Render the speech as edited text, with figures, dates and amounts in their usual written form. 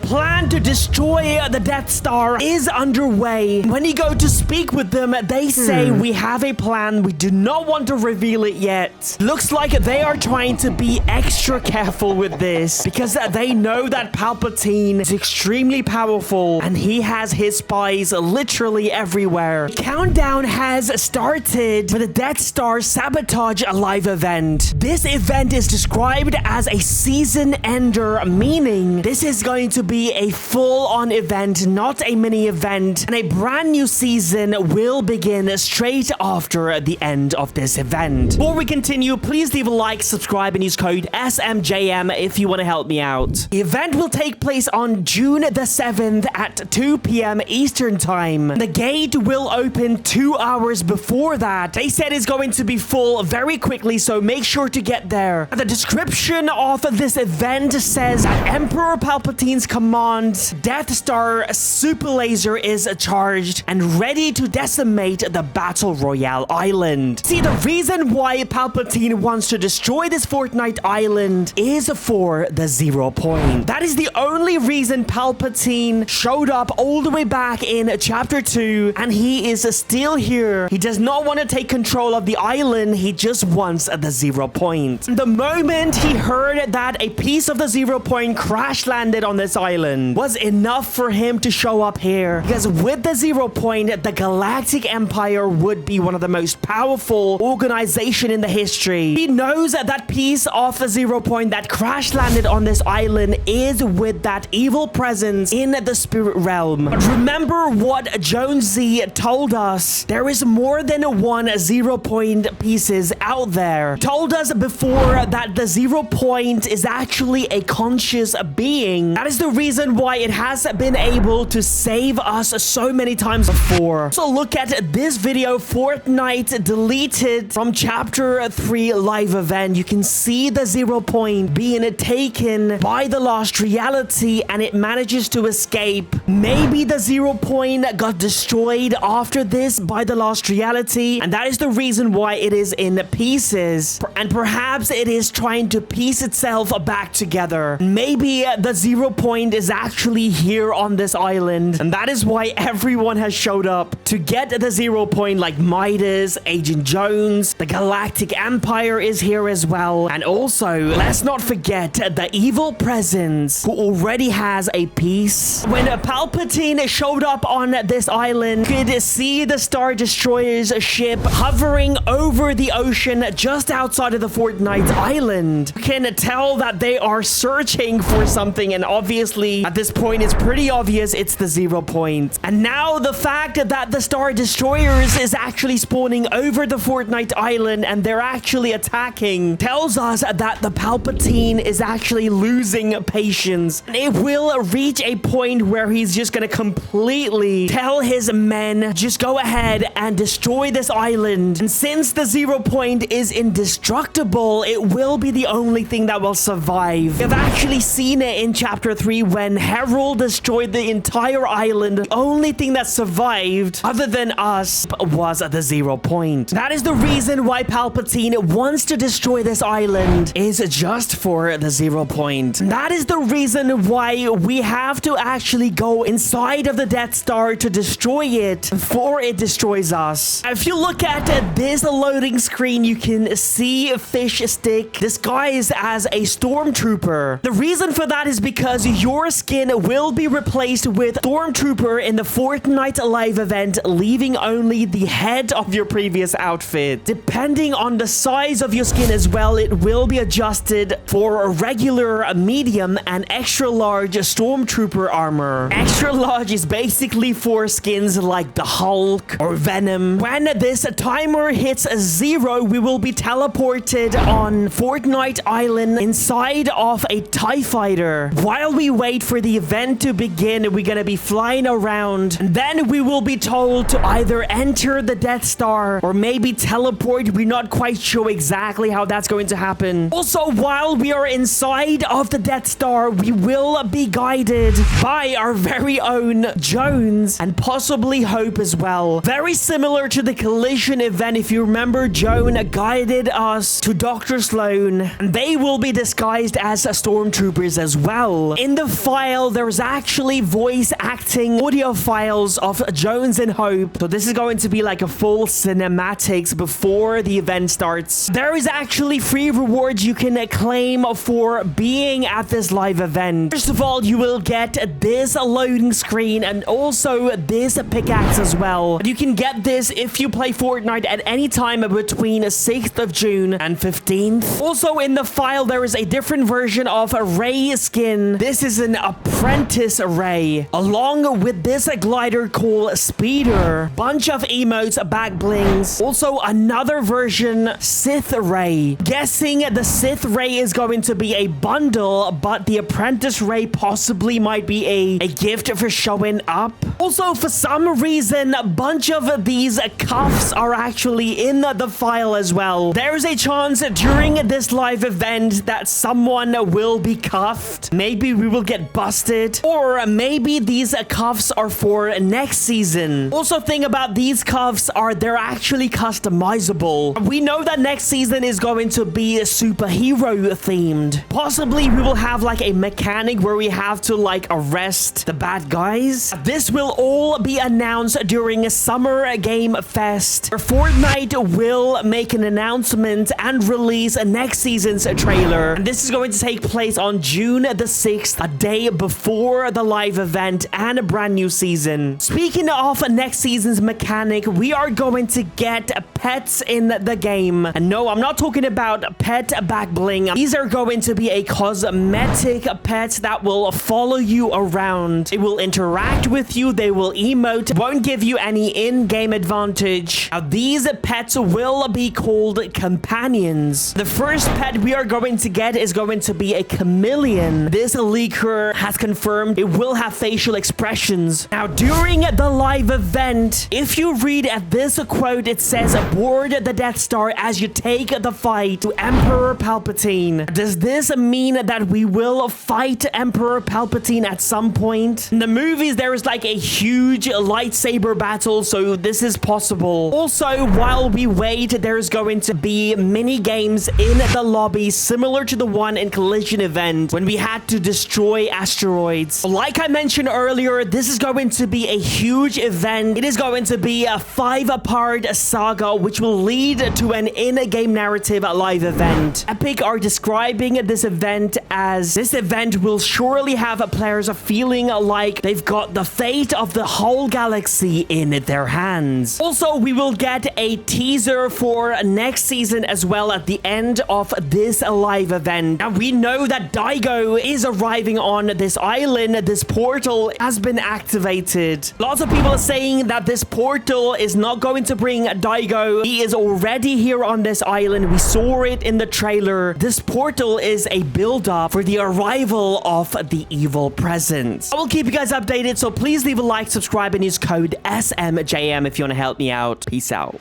plan to destroy the Death Star is underway. When you go to speak with them, they say we have a plan. We do not want to reveal it yet. Looks like they are trying to be extra careful with this because they know that Palpatine is extremely powerful and he has his spies literally everywhere. The countdown has started for the Death Star Sabotage Live event. This event is described as a season ender, meaning this is going to be a full-on event, not a mini event, and a brand new season will begin straight after the end of this event. Before we continue, please leave a like, subscribe, and use code SMJM if you want to help me out. The event will take place on June the 7th at 2 p.m. Eastern Time. The gate will open 2 hours before that. They said it's going to be full very quickly, so make sure to get there. The description of this event says that Emperor Palpatine's command, Death Star Super Laser is charged and ready to decimate the Battle Royale Island. See, the reason why Palpatine wants to destroy this Fortnite island is for the 0 point. That is the only reason Palpatine showed up all the way back in Chapter 2, and he is still here. He does not want to take control of the island. He just wants the 0 point. The moment he heard that a piece of the 0 point crash landed on this island was enough for him to show up here, because with the 0 point, the Galactic Empire would be one of the most powerful organization in the history. He knows that that piece of the 0 point that crash landed on this island is with that evil presence in the spirit realm. But remember what Jonesy told us. There is more than one 0 point pieces out there. He told us before that the 0 point is actually a conscious being. That is the reason why it has been able to save us so many times before. So look at this video, Fortnite deleted from Chapter 3 live event. You can see the 0 point being taken by the lost reality and it manages to escape. Maybe the 0 point got destroyed after this by the lost reality, and that is the reason why it is in pieces, and perhaps it is trying to piece itself back together. Maybe the 0 point is actually here on this island, and that is why everyone has showed up to get the 0 point, like Midas, Agent Jones, the Galactic Empire is here as well, and also let's not forget the evil presence who already has a piece. When Palpatine showed up on this island, you could see the Star Destroyer's ship hovering over the ocean just outside of the Fortnite island. You can tell that they are searching for something, and obviously at this point it's pretty obvious it's the 0 point. And now the fact that the Star Destroyers is actually spawning over the Fortnite island and they're actually attacking tells us that the Palpatine is actually losing patience. And it will reach a point where he's just gonna completely tell his men, just go ahead and destroy this island. And since the 0 point is indestructible, it will be the only thing that will survive. We've actually seen it in Chapter 3 when Herald destroyed the entire island. The only thing that survived, other than us, was the 0 point. That is the reason why Palpatine wants to destroy this island, is just for the 0 point. That is the reason why we have to actually go inside of the Death Star to destroy it before it destroys us. If you look at this loading screen, you can see Fish Stick disguised as a stormtrooper. The reason for that is because your skin will be replaced with Stormtrooper in the Fortnite live event, leaving only the head of your previous outfit. Depending on the size of your skin as well, it will be adjusted for a regular, medium, and extra large Stormtrooper armor. Extra large is basically for skins like the Hulk or Venom. When this timer hits 0, we will be teleported on Fortnite Island inside of a TIE fighter. While we wait for the event to begin, we're gonna be flying around, and then we will be told to either enter the Death Star or maybe teleport. We're not quite sure exactly how that's going to happen. Also, while we are inside of the Death Star, we will be guided by our very own Jones and possibly Hope as well. Very similar to the collision event. If you remember, Joan guided us to Dr. Sloan, and they will be disguised as stormtroopers as well. In the file, there's actually voice acting audio files of Jones and Hope. So this is going to be like a full cinematics before the event starts. There is actually free rewards you can claim for being at this live event. First of all, you will get this loading screen and also this pickaxe as well. You can get this if you play Fortnite at any time between 6th of June and 15th. Also in the file, there is a different version of a Ray skin. This is an apprentice Ray, along with this glider called Speeder. Bunch of emotes, back blings. Also another version, Sith Ray. Guessing the Sith Ray is going to be a bundle, but the apprentice Ray possibly might be a gift for showing up. Also, for some reason, a bunch of these cuffs are actually in the file as well. There's a chance during this live event that someone will be cuffed. Maybe we will get busted, or maybe these cuffs are for next season. Also, thing about these cuffs are they're actually customizable. We know that next season is going to be superhero themed. Possibly we will have like a mechanic where we have to like arrest the bad guys. This will all be announced during Summer Game Fest. Fortnite will make an announcement and release next season's trailer. And this is going to take place on June the 6th, a day before the live event and a brand new season. Speaking of next season's mechanic, we are going to get pets in the game. And no, I'm not talking about pet back bling. These are going to be a cosmetic pet that will follow you around. It will interact with you. They will emote. Won't give you any in-game advantage. Now, these pets will be called companions. The first pet we are going to get is going to be a chameleon. This leaker has confirmed it will have facial expressions. Now, during the live event, if you read at this quote, it says, "Board the Death Star as you take the fight to Emperor Palpatine." Does this mean that we will fight Emperor Palpatine at some point? In the movies, there is like a huge lightsaber battle, so this is possible. Also, while we wait, there's going to be mini games in the lobby similar to the one in Collision Event when we had to destroy asteroids. Like I mentioned earlier, this is going to be a huge event. It is going to be a 5-part saga which will lead to an in-game narrative live event. Epic are describing this event as this event will surely have players feeling like they've got the fate of the whole galaxy in their hands. Also, we will get a teaser for next season as well at the end of this live event. Now, we know that Daigo is arriving on this island. This portal has been activated. Lots of people are saying that this portal is not going to bring Daigo. He is already here on this island. We saw it in the trailer. This portal is a build-up for the arrival of the evil presence. I will keep you guys updated, so please leave a like, subscribe, and use code SMJM if you want to help me out. Peace out.